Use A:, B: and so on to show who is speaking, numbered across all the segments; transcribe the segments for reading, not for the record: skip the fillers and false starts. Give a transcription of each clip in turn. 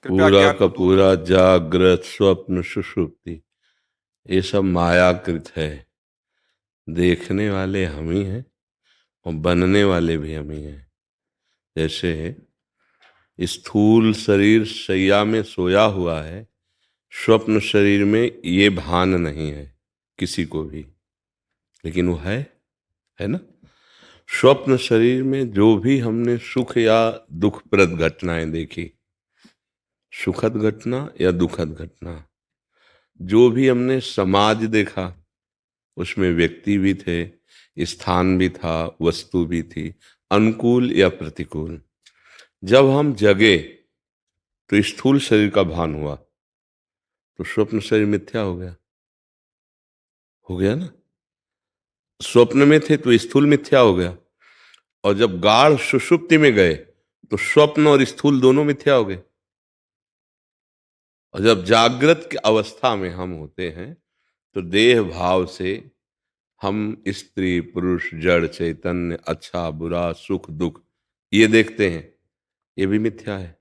A: कृपया
B: पूरा
A: ज्ञान
B: का
A: को दूर
B: पूरा
A: करें।
B: जागृत स्वप्न सुषुप्ति ये सब मायाकृत है। देखने वाले हम ही हैं और बनने वाले भी हम ही हैं। जैसे स्थूल शरीर शैया में सोया हुआ है, स्वप्न शरीर में ये भान नहीं है किसी को भी, लेकिन वो है ना। स्वप्न शरीर में जो भी हमने सुख या दुखप्रद घटनाएं देखी, सुखद घटना या दुखद घटना, जो भी हमने समाज देखा, उसमें व्यक्ति भी थे, स्थान भी था, वस्तु भी थी, अनुकूल या प्रतिकूल। जब हम जगे तो स्थूल शरीर का भान हुआ, तो स्वप्न शरीर मिथ्या हो गया ना। स्वप्न में थे तो स्थूल मिथ्या हो गया, और जब गाढ़ सुषुप्ति में गए तो स्वप्न और स्थूल दोनों मिथ्या हो गए। और जब जागृत की अवस्था में हम होते हैं तो देह भाव से हम स्त्री पुरुष जड़ चैतन्य अच्छा बुरा सुख दुख ये देखते हैं, ये भी मिथ्या है।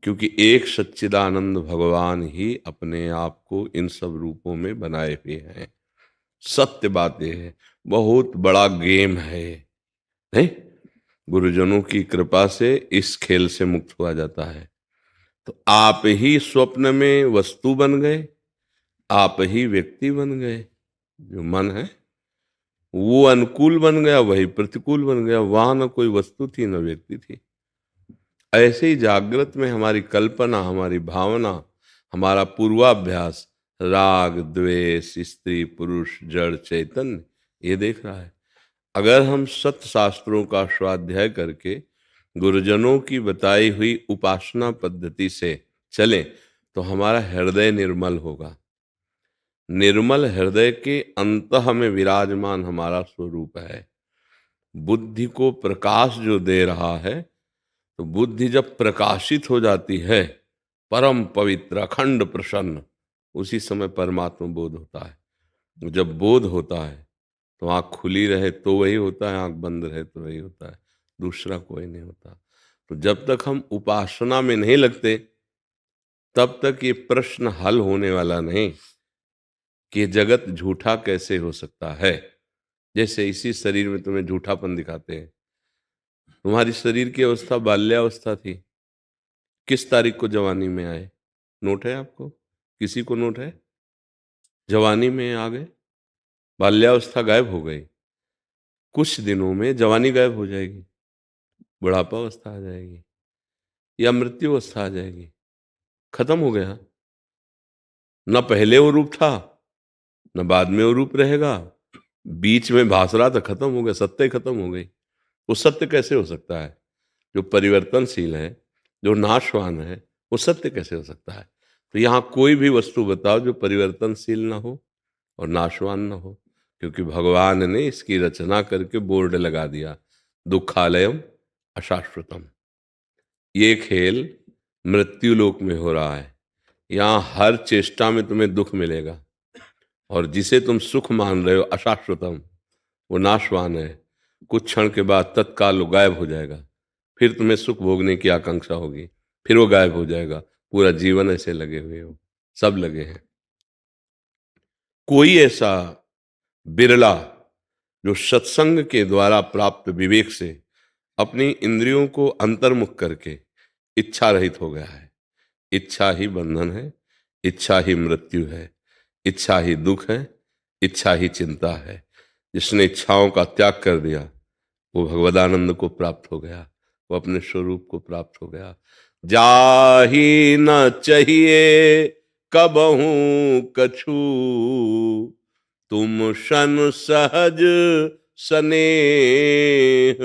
B: क्योंकि एक सच्चिदानंद भगवान ही अपने आप को इन सब रूपों में बनाए हुए हैं। सत्य बात यह है, बहुत बड़ा गेम है नहीं। गुरुजनों की कृपा से इस खेल से मुक्त हुआ जाता है। तो आप ही स्वप्न में वस्तु बन गए, आप ही व्यक्ति बन गए। जो मन है वो अनुकूल बन गया, वही प्रतिकूल बन गया। वहां न कोई वस्तु थी न व्यक्ति थी। ऐसे ही जागृत में हमारी कल्पना, हमारी भावना, हमारा पूर्वाभ्यास राग द्वेष स्त्री पुरुष जड़ चैतन्य ये देख रहा है। अगर हम सत्य शास्त्रों का स्वाध्याय करके गुरुजनों की बताई हुई उपासना पद्धति से चलें तो हमारा हृदय निर्मल होगा। निर्मल हृदय के अंतः में विराजमान हमारा स्वरूप है। बुद्धि को प्रकाश जो दे रहा है, तो बुद्धि जब प्रकाशित हो जाती है, परम पवित्र अखंड प्रसन्न, उसी समय परमात्मा बोध होता है। जब बोध होता है तो आंख खुली रहे तो वही होता है, आंख बंद रहे तो वही होता है, दूसरा कोई नहीं होता। तो जब तक हम उपासना में नहीं लगते तब तक ये प्रश्न हल होने वाला नहीं कि जगत झूठा कैसे हो सकता है। जैसे इसी शरीर में तुम्हें झूठापन दिखाते हैं। तुम्हारी शरीर की अवस्था बाल्यावस्था थी, किस तारीख को जवानी में आए? नोट है आपको? किसी को नोट है? जवानी में आ गए, बाल्यावस्था गायब हो गई, कुछ दिनों में जवानी गायब हो जाएगी, बुढ़ापा अवस्था आ जाएगी या मृत्यु अवस्था आ जाएगी। खत्म हो गया। न पहले वो रूप था न बाद में वो रूप रहेगा, बीच में भास रहा था, खत्म हो गया, सत्य खत्म हो गई। वो सत्य कैसे हो सकता है? जो परिवर्तनशील है, जो नाशवान है, वो सत्य कैसे हो सकता है? तो यहाँ कोई भी वस्तु बताओ जो परिवर्तनशील ना हो और नाशवान ना हो, क्योंकि भगवान ने इसकी रचना करके बोर्ड लगा दिया, दुखालयम अशाश्वतम। ये खेल मृत्यु लोक में हो रहा है। यहाँ हर चेष्टा में तुम्हें दुख मिलेगा, और जिसे तुम सुख मान रहे हो अशाश्वतम, वो नाशवान है। कुछ क्षण के बाद तत्काल वो गायब हो जाएगा। फिर तुम्हें सुख भोगने की आकांक्षा होगी, फिर वो गायब हो जाएगा। पूरा जीवन ऐसे लगे हुए हो, सब लगे हैं। कोई ऐसा बिरला जो सत्संग के द्वारा प्राप्त विवेक से अपनी इंद्रियों को अंतर्मुख करके इच्छा रहित हो गया है। इच्छा ही बंधन है, इच्छा ही मृत्यु है, इच्छा ही दुख है, इच्छा ही चिंता है। जिसने इच्छाओं का त्याग कर दिया वो भगवदानंद को प्राप्त हो गया, वो अपने स्वरूप को प्राप्त हो गया। जाही न चाहिए कबहू कछु, तुम शन सहज सनेह,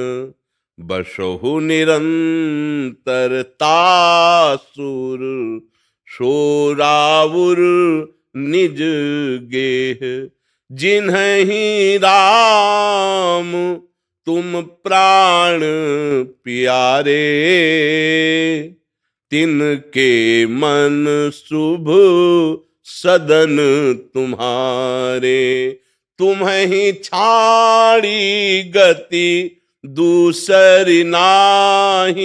B: बसहु निरंतर तासुर, शोरावुर निज गेह। जिन्हि राम तुम प्राण प्यारे, तिनके मन शुभ सदन तुम्हारे। तुम्हें छाड़ी गति दूसरी नाही,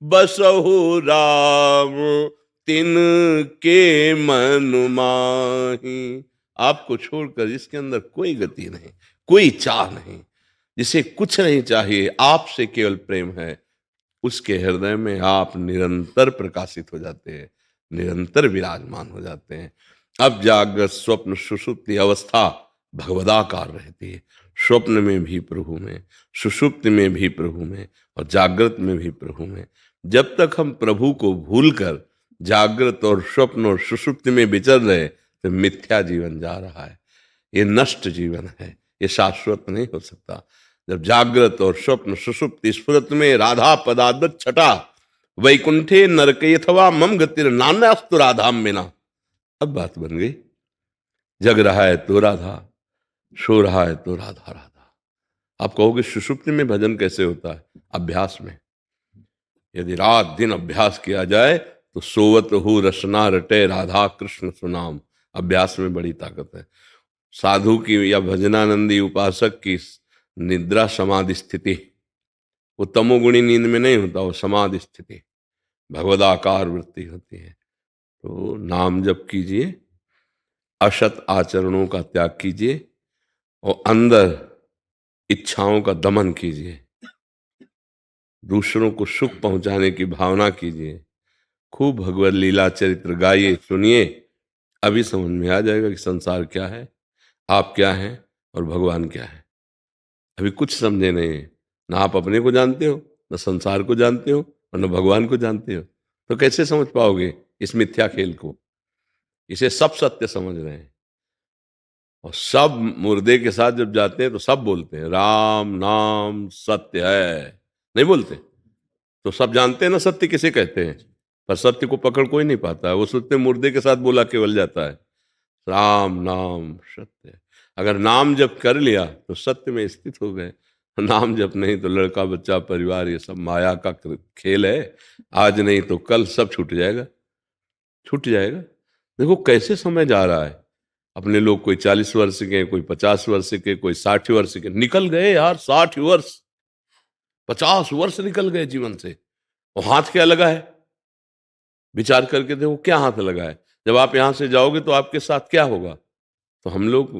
B: बसहु राम तिन के मन माही। आपको छोड़कर इसके अंदर कोई गति नहीं, कोई चाह नहीं। जिसे कुछ नहीं चाहिए, आपसे केवल प्रेम है, उसके हृदय में आप निरंतर प्रकाशित हो जाते हैं, निरंतर विराजमान हो जाते हैं। अब जागृत स्वप्न सुषुप्ति अवस्था भगवदाकार रहती है। स्वप्न में भी प्रभु में, सुषुप्ति में भी प्रभु में, और जागृत में भी प्रभु में। जब तक हम प्रभु को भूलकर जागृत और स्वप्न और सुषुप्ति में विचर रहे, तो मिथ्या जीवन जा रहा है, ये नष्ट जीवन है, ये शाश्वत नहीं हो सकता। जब जागृत और स्वप्न सुषुप्ति स्फुरत में राधा पदादत छटा, वैकुंठे नरके अथवा मम गतिर नान्यास्तु राधाम बिना। अब बात बन गई, जग रहा है तो राधा, सो रहा है तो राधा राधा। आप कहोगे सुषुप्ति में भजन कैसे होता है? अभ्यास में। यदि रात दिन अभ्यास किया जाए तो सोवत हो रसना रटे राधा कृष्ण सुनाम। अभ्यास में बड़ी ताकत है। साधु की या भजनानंदी उपासक की निद्रा समाधि स्थिति, वो तमोगुणी नींद में नहीं होता, वो समाधि स्थिति, भगवदाकार वृत्ति होती है। तो नाम जप कीजिए, असत आचरणों का त्याग कीजिए, और अंदर इच्छाओं का दमन कीजिए, दूसरों को सुख पहुंचाने की भावना कीजिए, खूब भगवत लीला चरित्र गाइए, सुनिए। अभी समझ में आ जाएगा कि संसार क्या है, आप क्या हैं और भगवान क्या है। अभी कुछ समझे नहीं, ना आप अपने को जानते हो, ना संसार को जानते हो, और न भगवान को जानते हो। तो कैसे समझ पाओगे इस मिथ्या खेल को? इसे सब सत्य समझ रहे हैं, और सब मुर्दे के साथ जब जाते हैं तो सब बोलते हैं राम नाम सत्य है, नहीं बोलते? तो सब जानते हैं ना सत्य किसे कहते हैं, पर सत्य को पकड़ कोई नहीं पाता है। वो सोचते मुर्दे के साथ बोला केवल जाता है राम नाम सत्य। अगर नाम जप कर लिया तो सत्य में स्थित हो गए, नाम जप नहीं तो लड़का बच्चा परिवार ये सब माया का खेल है। आज नहीं तो कल सब छूट जाएगा, छूट जाएगा। देखो कैसे समय जा रहा है। अपने लोग कोई 40 वर्ष के, कोई 50 वर्ष के, कोई 60 वर्ष के, निकल गए यार 60 वर्ष, 50 वर्ष निकल गए जीवन से। और हाथ क्या लगा है, विचार करके देखो क्या हाथ लगा है। जब आप यहां से जाओगे तो आपके साथ क्या होगा? तो हम लोग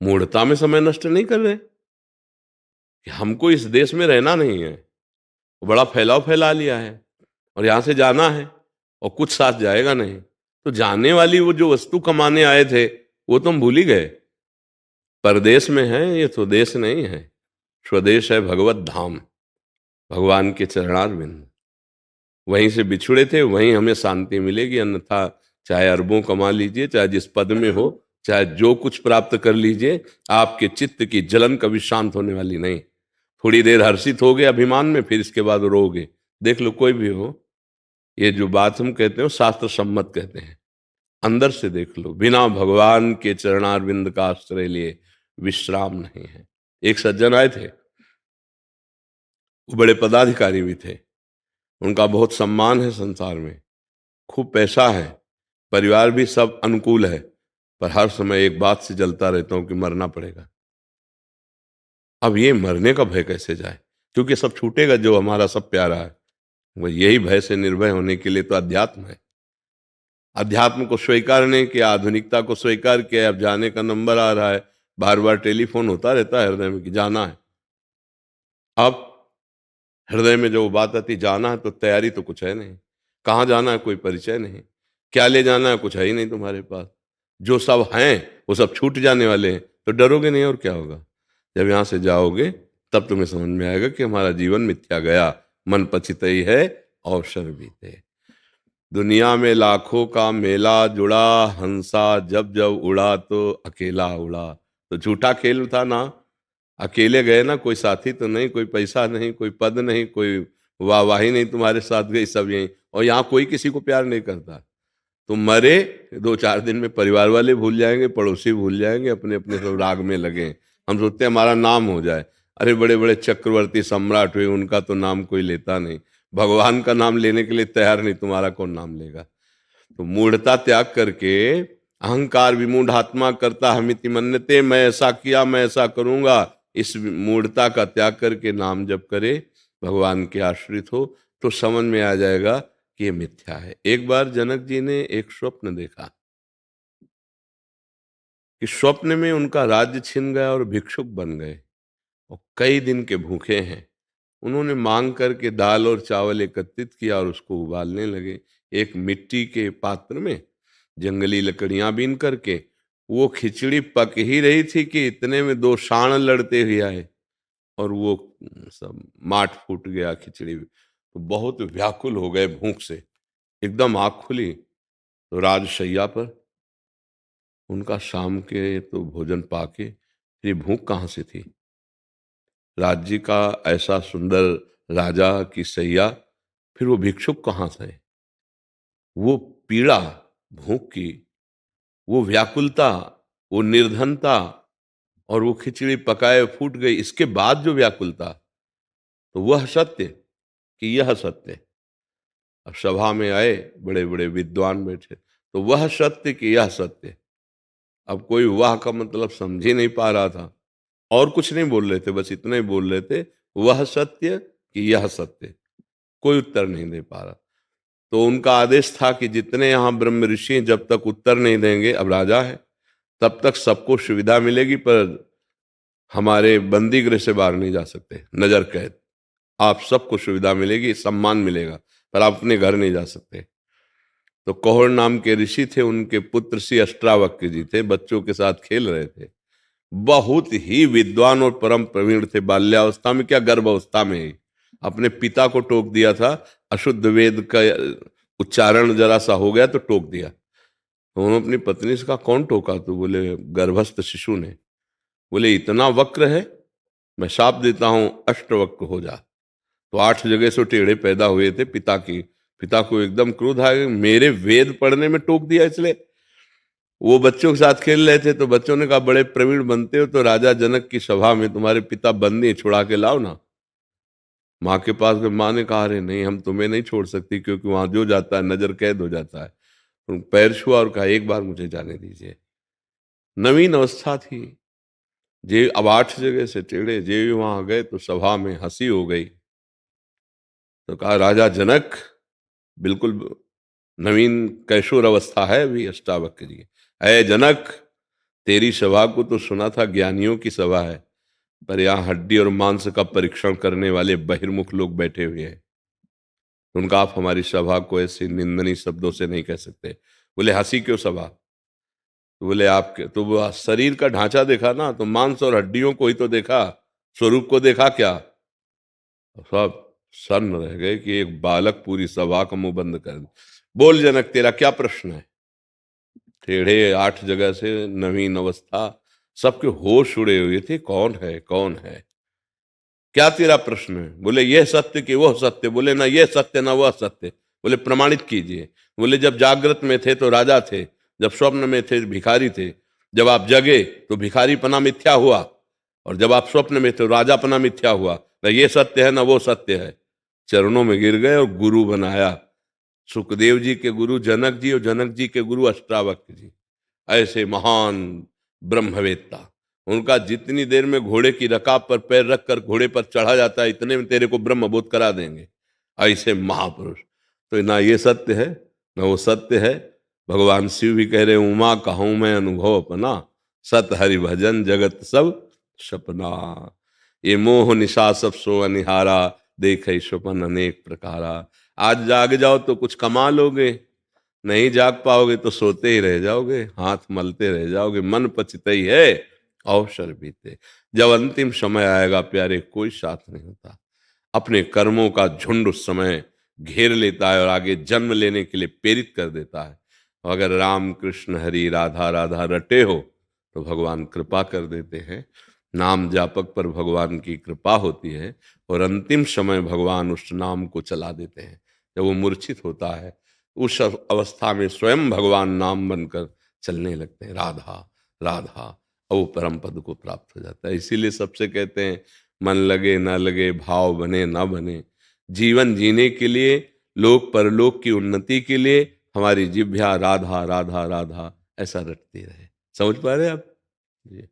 B: मूढ़ता में समय नष्ट नहीं कर रहे कि हमको इस देश में रहना नहीं है, बड़ा फैलाव फैला लिया है, और यहां से जाना है और कुछ साथ जाएगा नहीं। तो जाने वाली वो जो वस्तु कमाने आए थे वो तो हम भूल ही गए। परदेश में है, ये स्वदेश नहीं है। स्वदेश है भगवत धाम, भगवान के चरणारविंद। वहीं से बिछुड़े थे, वहीं हमें शांति मिलेगी। अन्यथा चाहे अरबों कमा लीजिए, चाहे जिस पद में हो, चाहे जो कुछ प्राप्त कर लीजिए, आपके चित्त की जलन कभी शांत होने वाली नहीं। थोड़ी देर हर्षित हो गए अभिमान में, फिर इसके बाद रोगे। देख लो कोई भी हो, ये जो बात हम कहते हैं शास्त्र सम्मत कहते हैं। अंदर से देख लो, बिना भगवान के चरणारविंद का आश्रय लिए विश्राम नहीं है। एक सज्जन आए थे, वो बड़े पदाधिकारी भी थे, उनका बहुत सम्मान है संसार में, खूब पैसा है, परिवार भी सब अनुकूल है, पर हर समय एक बात से जलता रहता हूं कि मरना पड़ेगा। अब ये मरने का भय कैसे जाए, क्योंकि सब छूटेगा जो हमारा सब प्यारा है। वो यही भय से निर्भय होने के लिए तो अध्यात्म है। अध्यात्म को स्वीकार नहीं किया, आधुनिकता को स्वीकार किया। अब जाने का नंबर आ रहा है, बार बार टेलीफोन होता रहता है हृदय में कि जाना है। अब हृदय में जो बात आती जाना है, तो तैयारी तो कुछ है नहीं। कहाँ जाना है कोई परिचय नहीं, क्या ले जाना है कुछ है ही नहीं तुम्हारे पास। जो सब हैं वो सब छूट जाने वाले हैं, तो डरोगे नहीं और क्या होगा। जब यहाँ से जाओगे तब तुम्हें समझ में आएगा कि हमारा जीवन मिथ्या गया, मन पचितई है अवसर बीते। दुनिया में लाखों का मेला जुड़ा, हंसा जब जब उड़ा तो अकेला उड़ा। तो झूठा खेल था ना, अकेले गए ना, कोई साथी तो नहीं, कोई पैसा नहीं, कोई पद नहीं, कोई वाहवाही नहीं तुम्हारे साथ गई, सब यहीं। और यहाँ कोई किसी को प्यार नहीं करता। तो मरे 2-4 दिन में परिवार वाले भूल जाएंगे, पड़ोसी भूल जाएंगे, अपने अपने सब राग में लगे। हम सोचते हैं हमारा नाम हो जाए। अरे बड़े बड़े चक्रवर्ती सम्राट हुए, उनका तो नाम कोई लेता नहीं। भगवान का नाम लेने के लिए तैयार नहीं, तुम्हारा कौन नाम लेगा। तो मूढ़ता त्याग करके, अहंकार विमूढ़ आत्मा करता हमिति मन्यते, मैं ऐसा किया मैं ऐसा करूंगा, इस मूढ़ता का त्याग करके नाम जप करे, भगवान के आश्रित हो, तो समझ में आ जाएगा कि ये मिथ्या है। एक बार जनक जी ने एक स्वप्न देखा कि स्वप्न में उनका राज्य छिन गया और भिक्षुक बन गए और कई दिन के भूखे हैं। उन्होंने मांग करके दाल और चावल एकत्रित किया और उसको उबालने लगे। एक मिट्टी के पात्र में जंगली लकड़ियां बीन करके वो खिचड़ी पक ही रही थी कि इतने में दो सांड लड़ते हुए आए और वो सब माठ फूट गया खिचड़ी। तो बहुत व्याकुल हो गए भूख से, एकदम आँख खुली तो राजशैया पर उनका शाम के तो भोजन पाके ये भूख कहाँ से थी। राज्य का ऐसा सुंदर राजा की सैया, फिर वो भिक्षुक कहाँ से। वो पीड़ा भूख की, वो व्याकुलता, वो निर्धनता और वो खिचड़ी पकाए फूट गई, इसके बाद जो व्याकुलता, तो वह सत्य कि यह सत्य। अब सभा में आए बड़े बड़े विद्वान बैठे, तो वह सत्य कि यह सत्य। अब कोई वाह का मतलब समझ ही नहीं पा रहा था और कुछ नहीं बोल रहे थे, बस इतना ही बोल रहे थे, वह सत्य कि यह सत्य। कोई उत्तर नहीं दे पा रहा। तो उनका आदेश था कि जितने यहाँ ब्रह्म ऋषि हैं, जब तक उत्तर नहीं देंगे, अब राजा है, तब तक सबको सुविधा मिलेगी, पर हमारे बंदी गृह से बाहर नहीं जा सकते, नजर कैद। आप सबको सुविधा मिलेगी, सम्मान मिलेगा, पर आप अपने घर नहीं जा सकते। तो कौहर नाम के ऋषि थे, उनके पुत्र श्री अष्टावक्र जी थे, बच्चों के साथ खेल रहे थे। बहुत ही विद्वान और परम प्रवीण थे, बाल्यावस्था में क्या गर्भावस्था में ही अपने पिता को टोक दिया था। अशुद्ध वेद का उच्चारण जरा सा हो गया तो टोक दिया। तो उन्होंने अपनी पत्नी से कहा कौन टोका? तो बोले गर्भस्थ शिशु ने। बोले इतना वक्र है, मैं शाप देता हूं अष्टवक्र हो जा। तो 8 जगह से टेढ़े पैदा हुए थे। पिता को एकदम क्रोध आ गया, मेरे वेद पढ़ने में टोक दिया इसलिए। वो बच्चों के साथ खेल रहे थे, तो बच्चों ने कहा बड़े प्रवीण बनते हो तो राजा जनक की सभा में तुम्हारे पिता बंदी, छुड़ा के लाओ ना। माँ के पास में, माँ ने कहा अरे नहीं, हम तुम्हें नहीं छोड़ सकती, क्योंकि वहां जो जाता है नजर कैद हो जाता है। तो पैर छुआ और कहा एक बार मुझे जाने दीजिए। नवीन अवस्था थी। जे अब 8 जगह से टेढ़े, जे वहां गए तो सभा में हंसी हो गई। तो कहा राजा जनक, बिल्कुल नवीन कैशोर अवस्था है अभी अष्टावक्र जी। अय जनक, तेरी सभा को तो सुना था ज्ञानियों की सभा है, पर यहाँ हड्डी और मांस का परीक्षण करने वाले बहिर्मुख लोग बैठे हुए हैं। उनका आप हमारी सभा को ऐसे निंदनीय शब्दों से नहीं कह सकते। बोले हंसी क्यों सभा? तो बोले आपके तो वो शरीर का ढांचा देखा ना, तो मांस और हड्डियों को ही तो देखा, स्वरूप को देखा क्या? सब सन्न रह गए कि एक बालक पूरी सभा का मुंह बंद कर दे। बोल जनक, तेरा क्या प्रश्न है? टेढ़े 8 जगह से, नवीन अवस्था, सबके होश उड़े हुए थे, कौन है कौन है, क्या तेरा प्रश्न है? बोले यह सत्य कि वह सत्य? बोले ना ये सत्य ना वह सत्य। बोले प्रमाणित कीजिए। बोले जब जागृत में थे तो राजा थे, जब स्वप्न में थे भिखारी थे, जब आप जगे तो भिखारी पना मिथ्या हुआ, और जब आप स्वप्न में थे तो राजा पना मिथ्या हुआ। ना ये सत्य है ना वो सत्य है। चरणों में गिर गए और गुरु बनाया। सुखदेव जी के गुरु जनक जी और जनक जी के गुरु अष्टावक्र जी, ऐसे महान ब्रह्मवेत्ता। उनका जितनी देर में घोड़े की रकाब पर पैर रखकर घोड़े पर चढ़ा जाता है, इतने में तेरे को ब्रह्म बोध करा देंगे। ऐसे महापुरुष। तो ना ये सत्य है ना वो सत्य है। भगवान शिव भी कह रहे उमा कहूं मैं अनुभव अपना, सत हरि भजन जगत सब सपना। ये मोह निशा सब सो अनिहारा, देखे स्वपन अनेक प्रकारा। आज जाग जाओ तो कुछ कमा लोगे, नहीं जाग पाओगे तो सोते ही रह जाओगे, हाथ मलते रह जाओगे। मन पचितई है अवसर बीते। जब अंतिम समय आएगा प्यारे, कोई साथ नहीं होता। अपने कर्मों का झुंड उस समय घेर लेता है और आगे जन्म लेने के लिए प्रेरित कर देता है। अगर राम कृष्ण हरि राधा राधा रटे हो तो भगवान कृपा कर देते हैं। नाम जापक पर भगवान की कृपा होती है और अंतिम समय भगवान उस नाम को चला देते हैं। जब वो मूर्छित होता है, उस अवस्था में स्वयं भगवान नाम बनकर चलने लगते हैं, राधा राधा, और वो परम पद को प्राप्त हो जाता है। इसीलिए सबसे कहते हैं मन लगे ना लगे, भाव बने ना बने, जीवन जीने के लिए, लोक परलोक की उन्नति के लिए हमारी जिह्वा राधा राधा राधा ऐसा रटती रहे। समझ पा रहे हैं आप? जी।